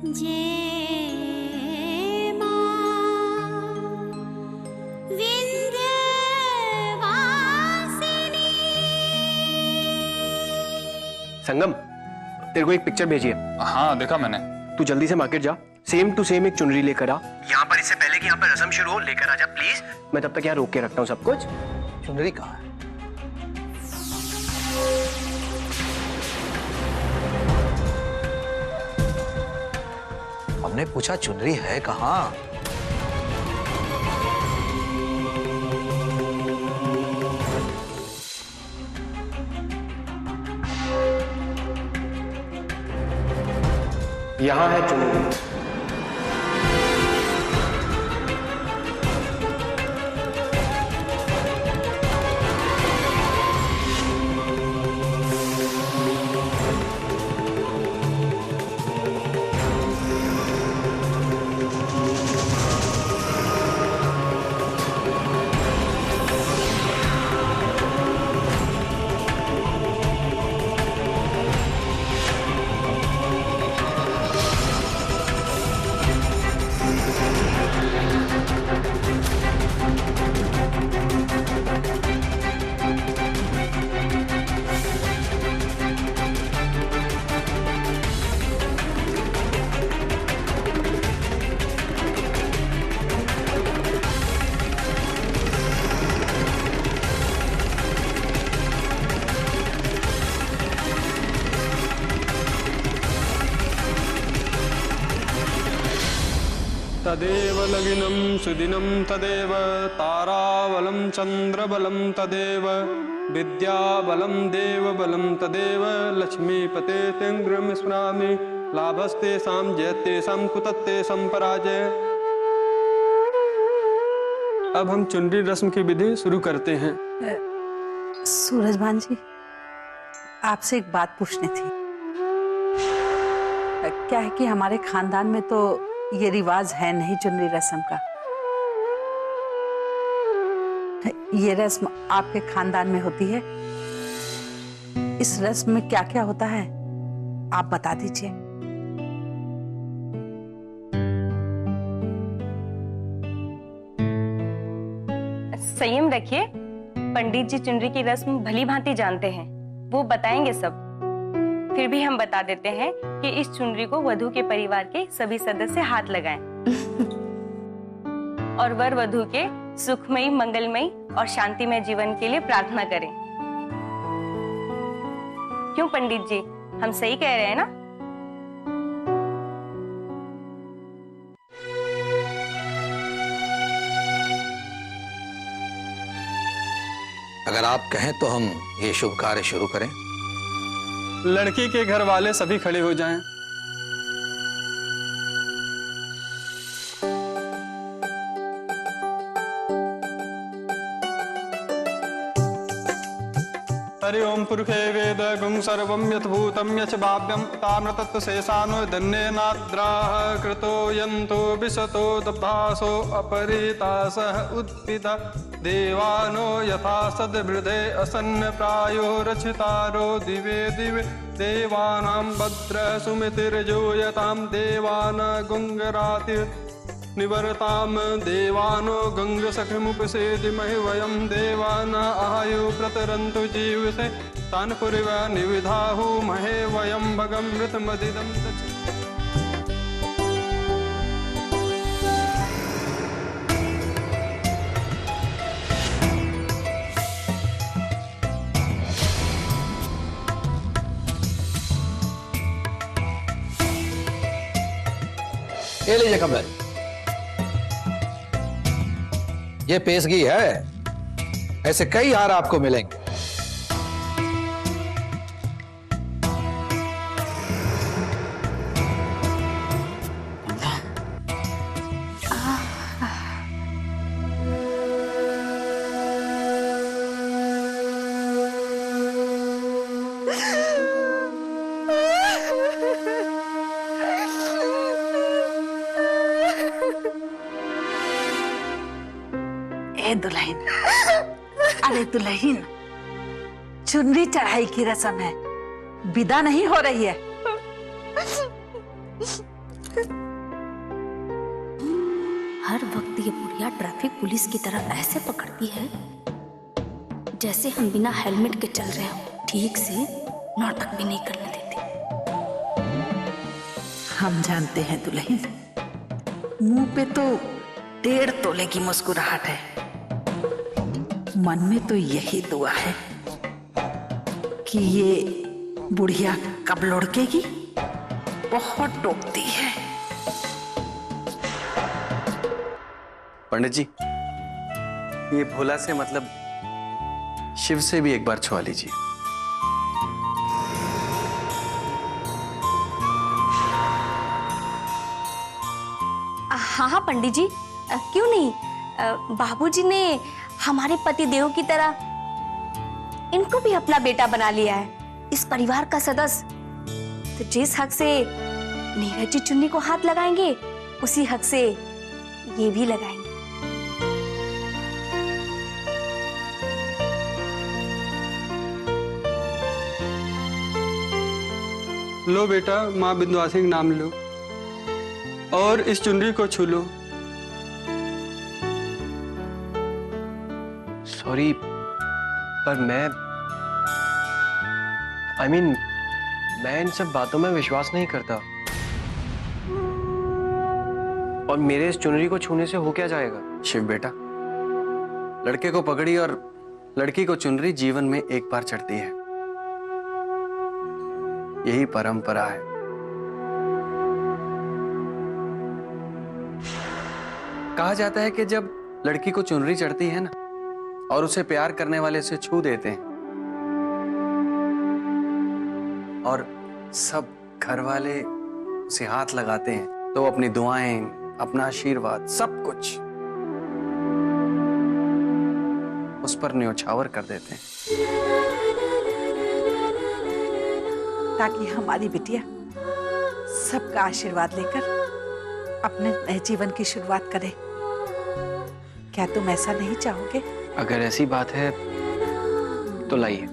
जय मां विंध्यवासिनी। संगम, तेरे को एक पिक्चर भेजी है। हाँ देखा मैंने। तू जल्दी से मार्केट जा, सेम टू सेम एक चुनरी लेकर आ। यहाँ पर इससे पहले कि यहाँ पर रस्म शुरू हो, लेकर आ जा प्लीज। मैं तब तक यहाँ रोक के रखता हूँ सब कुछ। चुनरी कहाँ है? हमने पूछा चुनरी है कहाँ? यहाँ है चुनरी। तदेव लगिनं सुदिनं तदेव ताराबलं चन्द्रबलं तदेव विद्याबलं देवबलं तदेव लक्ष्मीपते तेन्द्रं स्मरामि लाभस्तेषां जयतेषां कुतस्तेषां पराजय। अब हम चुनरी रस्म की विधि शुरू करते हैं। सूरजभान जी, आपसे एक बात पूछनी थी। क्या है कि हमारे खानदान में तो ये रिवाज है नहीं चुनरी रस्म का। ये रस्म आपके खानदान में होती है। इस रस्म में क्या क्या होता है आप बता दीजिए। संयम रखिए, पंडित जी चुनरी की रस्म भली भांति जानते हैं, वो बताएंगे सब। फिर भी हम बता देते हैं कि इस चुनरी को वधू के परिवार के सभी सदस्य हाथ लगाएं और वर वधू के सुखमयी, मंगलमयी और शांतिमय जीवन के लिए प्रार्थना करें। क्यों पंडित जी, हम सही कह रहे हैं ना? अगर आप कहें तो हम ये शुभ कार्य शुरू करें। लड़की के घर वाले सभी खड़े हो जाएं। हरि ओम पुरुषे वेद गुं सर्वं यद्भूतं यच् भाव्यं तामृतत्वशेषानो धन्येनाद्राः कृतो यन्तो विशतो दभासो अपरितासः उद्भिदा देवानो यथा सद्वृधे असन्न प्रायो रचितारो दिवे दिवे देवानां भद्र सुमितिर्जूयतां देवान गुंगराति निवर्ताम देवानो गंगसखमुपसेदिमहि वयं देवान आयु प्रतरन्तु जीवसे तान् पुरिव निविधाहु महे वयं भगमृतमदिदं तच्च। ये लीजिए कमल, ये पेशगी है। ऐसे कई हार आपको मिलेंगे। दुल्हन, अरे दुल्हन, चुनरी चढ़ाई की रस्म है, विदा नहीं हो रही है। हर वक्त ये बुढ़िया ट्रैफिक पुलिस की तरह ऐसे पकड़ती है जैसे हम बिना हेलमेट के चल रहे हो, ठीक से नाटक भी नहीं करने देती। हम जानते हैं दुल्हन, मुंह पे तो 1.5 तोले की मुस्कुराहट है, मन में तो यही दुआ है कि ये बुढ़िया कब लुढ़केगी। बहुत टोकती है। पंडित जी, ये भोला से मतलब शिव से भी एक बार छुआ लीजिए। हाँ हाँ पंडित जी, क्यों नहीं। बाबूजी ने हमारे पति देव की तरह इनको भी अपना बेटा बना लिया है, इस परिवार का सदस्य। तो जिस हक से नीरज जी चुन्नी को हाथ लगाएंगे, उसी हक से ये भी लगाएंगे। लो बेटा, माँ विंध्यवासिनी का नाम लो और इस चुनरी को छू लो। सॉरी, पर मैं मैं इन सब बातों में विश्वास नहीं करता। और मेरे इस चुनरी को छूने से हो क्या जाएगा? शिव बेटा, लड़के को पगड़ी और लड़की को चुनरी जीवन में एक बार चढ़ती है, यही परंपरा है। कहा जाता है कि जब लड़की को चुनरी चढ़ती है ना, और उसे प्यार करने वाले उसे छू देते हैं, और सब घर वाले उसे हाथ लगाते हैं, तो अपनी दुआएं, अपना आशीर्वाद, सब कुछ उस पर न्योछावर कर देते हैं, ताकि हमारी बिटिया सबका आशीर्वाद लेकर अपने नए जीवन की शुरुआत करे। क्या तुम ऐसा नहीं चाहोगे? अगर ऐसी बात है तो लाइए।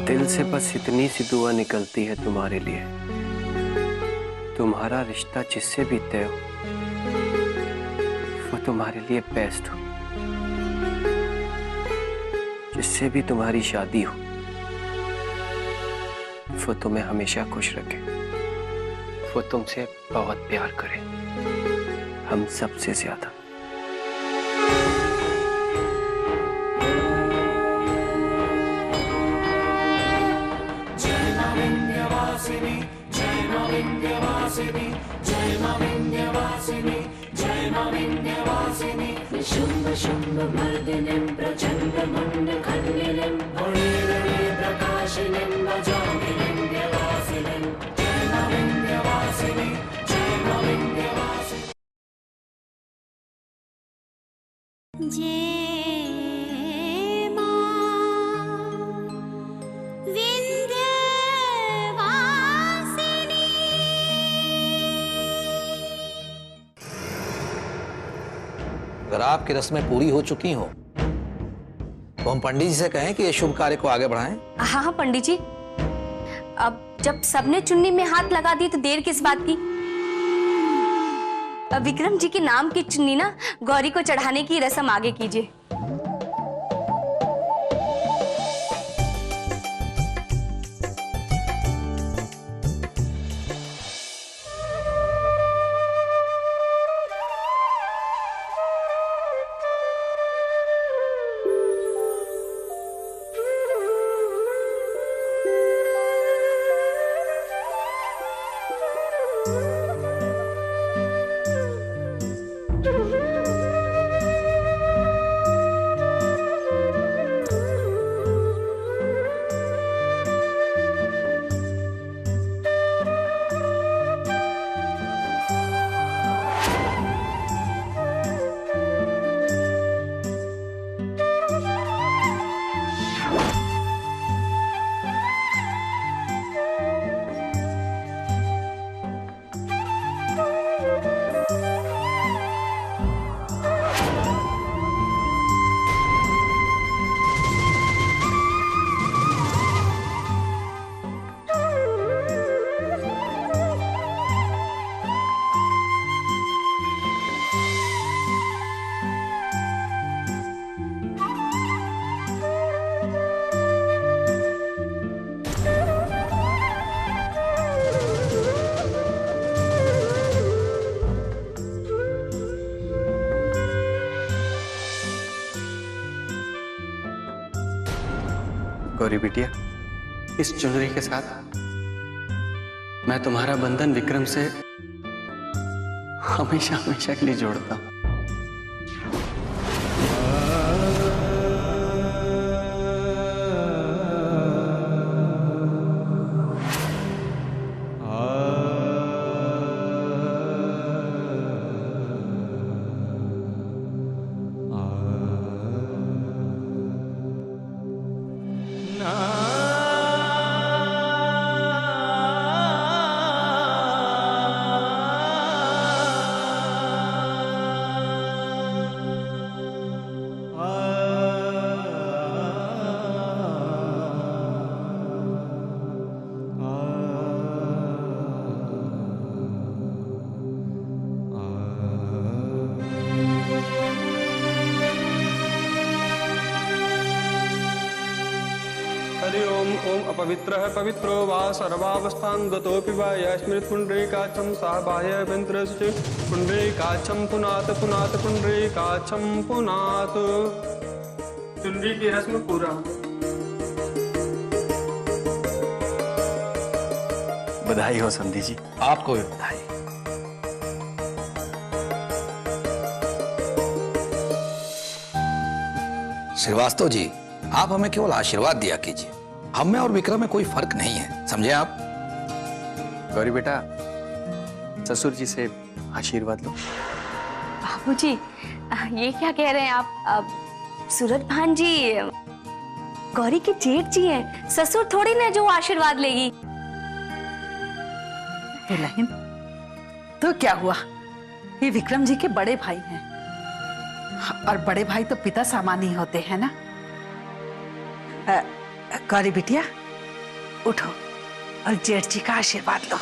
दिल से बस इतनी सी दुआ निकलती है तुम्हारे लिए, तुम्हारा रिश्ता जिससे भी तय हो, वो तुम्हारे लिए बेस्ट हो। जिससे भी तुम्हारी शादी हो, वो तुम्हें हमेशा खुश रखे, वो तुमसे बहुत प्यार करे, हम सबसे ज्यादा। शुंभ शुंभ मर्दिनीं प्रचंड मुंड खंडिनीं भुणिरणे प्रकाशिनीं भजामि विंध्यवासिनीं। जय मां विंध्यवासिनी, जय मां विंध्यवासिनी। जय मां विंध्यवासिनी। अगर आपकी रस्में पूरी हो चुकी हो तो हम पंडित जी से कहें कि ये शुभ कार्य को आगे बढ़ाएं। हाँ हाँ पंडित जी, अब जब सबने चुन्नी में हाथ लगा दी तो देर किस बात की। अब विक्रम जी के नाम की चुन्नी ना गौरी को चढ़ाने की रस्म आगे कीजिए। गौरी बिटिया, इस चुनरी के साथ मैं तुम्हारा बंधन विक्रम से हमेशा हमेशा के लिए जोड़ता हूं। हरि ओम ओम अपवित्रः पवित्रो वा सर्वावस्थां गतोऽपि वा यस्मृत् पुण्डरीकाक्षं सा बाह्यभ्यन्तरस्य पुण्डरीकाक्षं पुनात् पुनात् पुण्डरीकाक्षं पुनात्। चुनरी की रस्म पूरा। बधाई हो समधी जी। आपको भी बधाई। श्रीवास्तव जी, आप हमें केवल आशीर्वाद दिया कीजिए। हम में और विक्रम में कोई फर्क नहीं है, समझे आप? गौरी बेटा, ससुर जी से आशीर्वाद लो। बाबूजी, ये क्या कह रहे हैं आप? सूरज भान जी गौरी के जेठ जी हैं, ससुर थोड़ी ना जो आशीर्वाद लेगी। दुल्हन, तो क्या हुआ? ये विक्रम जी के बड़े भाई हैं, और बड़े भाई तो पिता समान ही होते हैं ना। गौरी बिटिया, उठो और जेठ जी का आशीर्वाद लो।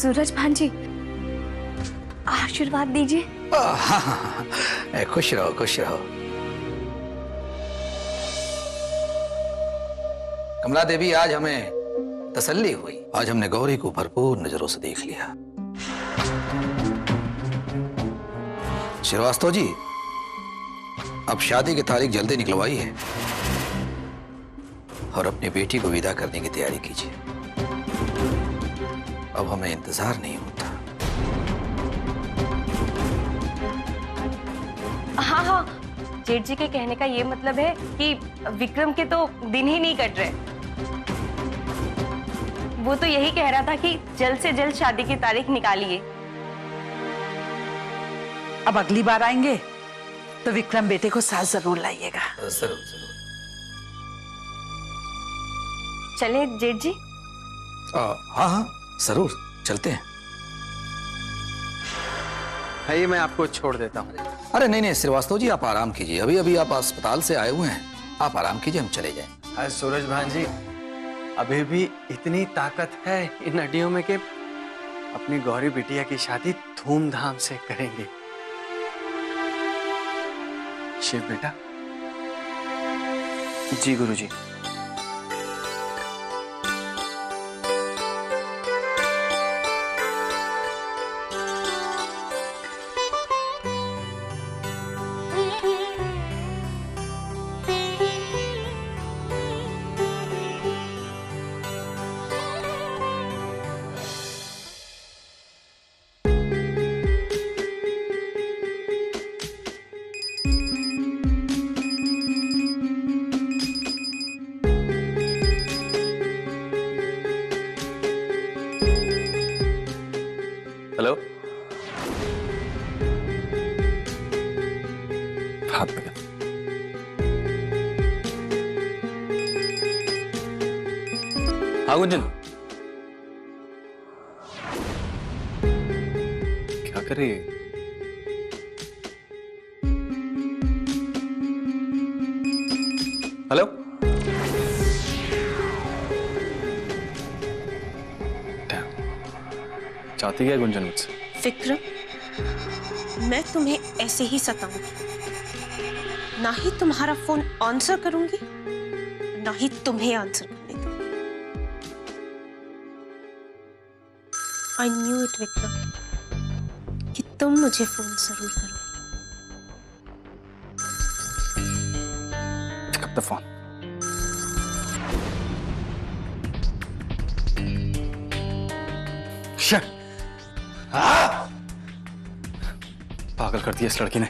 सूरज भान जी, आशीर्वाद दीजिए। हाँ हाँ हाँ, खुश रहो खुश रहो। कमला देवी, आज हमें तसल्ली हुई। आज हमने गौरी को भरपूर नजरों से देख लिया। श्रीवास्तव जी, अब शादी की तारीख जल्दी निकलवाई है और अपनी बेटी को विदा करने की तैयारी कीजिए। अब हमें इंतजार नहीं होता। हाँ हाँ, जेठ जी के कहने का ये मतलब है कि विक्रम के तो दिन ही नहीं कट रहे। वो तो यही कह रहा था कि जल्द से जल्द शादी की तारीख निकालिए। अब अगली बार आएंगे तो विक्रम बेटे को साथ जरूर लाइएगा। जरूर जरूर। चले जेठ जी। हाँ हाँ जरूर, चलते हैं। आइए, मैं आपको छोड़ देता हूँ। अरे नहीं नहीं श्रीवास्तव जी, आप आराम कीजिए। अभी अभी आप अस्पताल से आए हुए हैं, आप आराम कीजिए, हम चले जाएं। आज सूरज भान जी, अभी भी इतनी ताकत है इन हड्डियों में कि अपनी गौरी बिटिया की शादी धूमधाम से करेंगे। शिव बेटा। जी गुरुजी। हाथ में हाँ गुंजन, क्या कर रही है? हेलो, चाहती क्या गुंजन मुझसे? विक्रम, मैं तुम्हें ऐसे ही सताऊंगी। ना ही तुम्हारा फोन आंसर करूंगी, ना ही तुम्हें आंसर करने दूंगी। आई न्यू इट विक्रम कि तुम मुझे फोन जरूर करोगे। Pick up the phone. Shit. पागल कर दिया इस लड़की ने।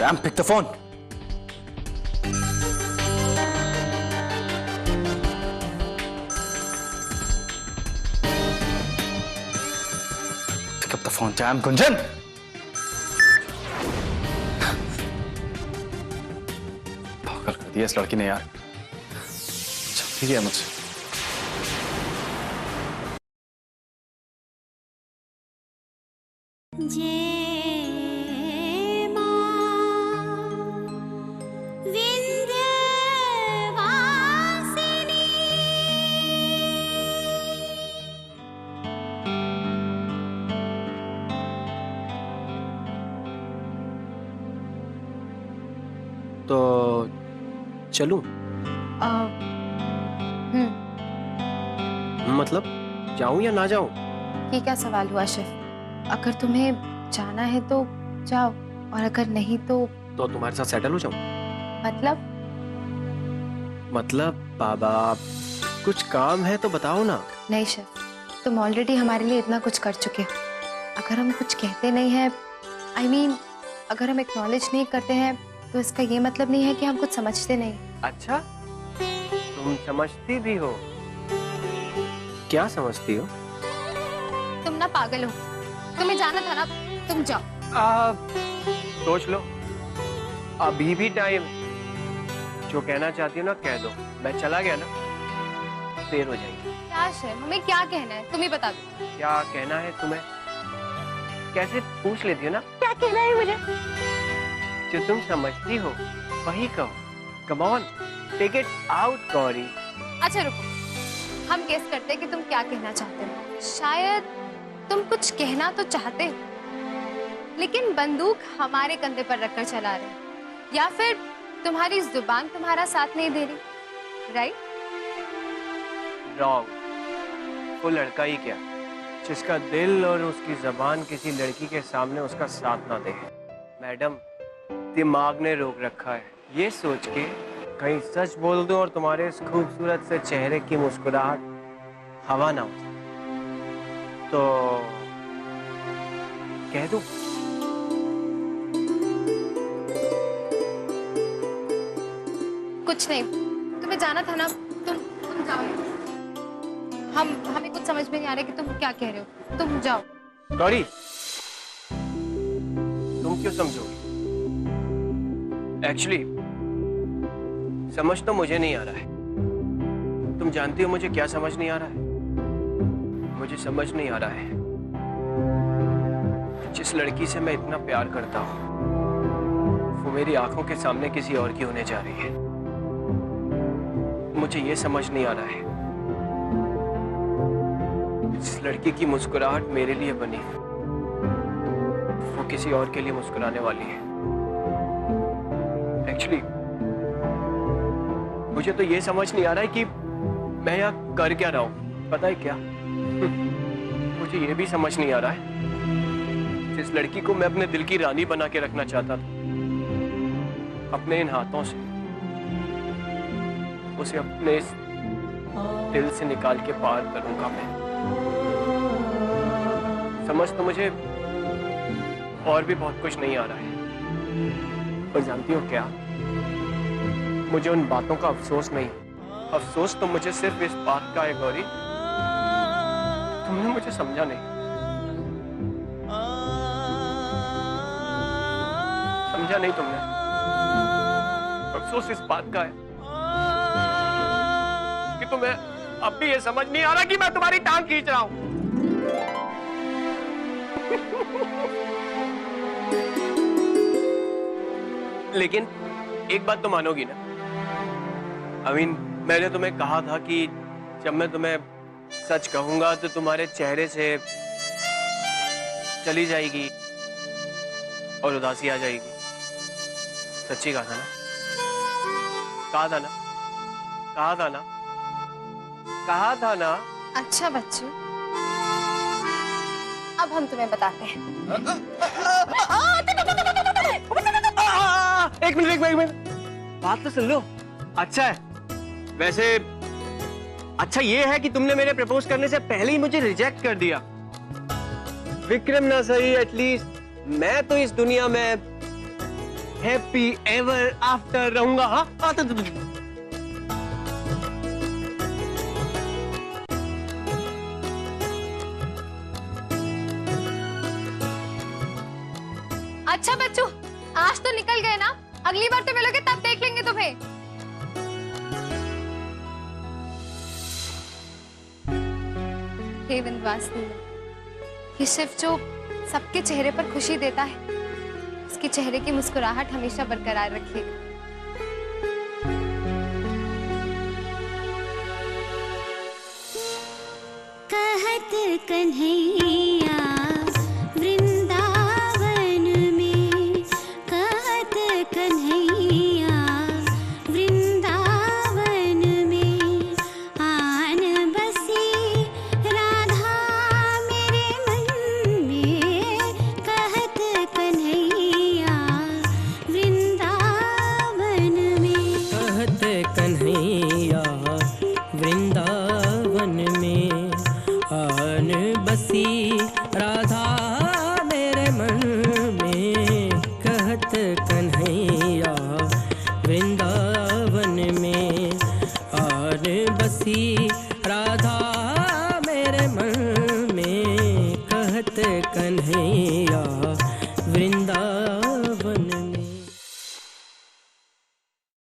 Damn, pick the phone. Pick up the phone, damn Gunjan. पागल कर दिया इस लड़की ने यार। ठीक है मुझसे। तो चलूं? मतलब जाऊं या ना जाऊं? ये क्या सवाल हुआ शेफ? अगर तुम्हें जाना है तो जाओ, और अगर नहीं तो तुम्हारे साथ सेटल हो जाऊं? मतलब बाबा, कुछ काम है तो बताओ ना। नहीं शेफ, तुम ऑलरेडी हमारे लिए इतना कुछ कर चुके हो। अगर हम कुछ कहते नहीं हैं, I mean, अगर हम एक्नॉलेज नहीं करते हैं, तो इसका ये मतलब नहीं है कि हम कुछ समझते नहीं। अच्छा, तुम समझती भी हो? क्या समझती हो? तुम ना पागल हो, तुम्हें जाना था ना, तुम जाओ। सोच लो, अभी भी टाइम। जो कहना चाहती हो ना कह दो, मैं चला गया ना देर हो जाएगी। क्या शेफ, हमें क्या कहना है तुम ही बता दो। क्या कहना है तुम्हें? कैसे पूछ लेती हो ना क्या कहना है मुझे? जो तुम समझती हो वही कहो। Come on, take it out Gauri. अच्छा रुको, हम गेस करते हैं कि तुम क्या कहना चाहते हो। शायद तुम कुछ कहना तो चाहते हो, लेकिन बंदूक हमारे कंधे पर रखकर चला रहे हो, या फिर तुम्हारी जुबान तुम्हारा साथ नहीं दे रही। राइट? रॉन्ग। वो लड़का ही क्या, जिसका दिल और उसकी जबान किसी लड़की के सामने उसका साथ ना दे। मैडम, दिमाग ने रोक रखा है ये सोच के कहीं सच बोल दो और तुम्हारे इस खूबसूरत से चेहरे की मुस्कुराहट हवा ना हो तो कह दो। कुछ नहीं, तुम्हें जाना था ना, तुम जाओ। हमें कुछ समझ में नहीं आ रहा कि तुम क्या कह रहे हो, तुम जाओ। गौरी, तुम क्यों समझोगी? एक्चुअली समझ तो मुझे नहीं आ रहा है। तुम जानती हो मुझे क्या समझ नहीं आ रहा है? मुझे समझ नहीं आ रहा है जिस लड़की से मैं इतना प्यार करता हूँ वो मेरी आंखों के सामने किसी और की होने जा रही है। मुझे ये समझ नहीं आ रहा है जिस लड़की की मुस्कुराहट मेरे लिए बनी वो किसी और के लिए मुस्कुराने वाली है। एक्चुअली मुझे तो ये समझ नहीं आ रहा है कि मैं यहाँ कर क्या रहा हूँ। पता है क्या, मुझे ये भी समझ नहीं आ रहा है जिस लड़की को मैं अपने दिल की रानी बना के रखना चाहता था, अपने इन हाथों से उसे अपने इस दिल से निकाल के पार करूंगा मैं। समझ तो मुझे और भी बहुत कुछ नहीं आ रहा है, पर जानती हो क्या, मुझे उन बातों का अफसोस नहीं। अफसोस तो मुझे सिर्फ इस बात का है गौरी तुमने मुझे समझा नहीं, समझा नहीं तुमने। अफसोस इस बात का है कि तुम्हें अब भी ये समझ नहीं आ रहा कि मैं तुम्हारी टांग खींच रहा हूं। लेकिन एक बात तो मानोगी ना, अमीन, मैंने तुम्हें कहा था कि जब मैं तुम्हें सच कहूंगा तो तुम्हारे चेहरे से चली जाएगी और उदासी आ जाएगी। सच्ची कहा था ना, कहा था ना, कहा था ना, कहा था ना। अच्छा बच्चों, अब हम तुम्हें बताते हैं। एक मिनट, बात तो सुन लो। अच्छा है, वैसे अच्छा ये है कि तुमने मेरे प्रपोज करने से पहले ही मुझे रिजेक्ट कर दिया। विक्रम ना सही, एटलीस्ट मैं तो इस दुनिया में हैप्पी एवर आफ्टर रहूंगा। हाँ, अच्छा बच्चों, आज तो निकल गए ना, अगली बार तो मिलोगे तब देख लेंगे तुम्हें। हे विंध्यवासिनी, ये शिव जो सबके चेहरे पर खुशी देता है, उसके चेहरे की मुस्कुराहट हमेशा बरकरार रखिएगा। कहत कन्हैया वृंदावन में, कहत कन्हैया वृंदावन में, आन बसी राधा मेरे मन में, कहत कन्हैया वृंदावन में, कहत कन्हैया वृंदावन में, आन बसी राधा मेरे मन में, कहत कन्हैया वृंदावन में, आन बसी राधा मेरे मन में, कहत कन्हैया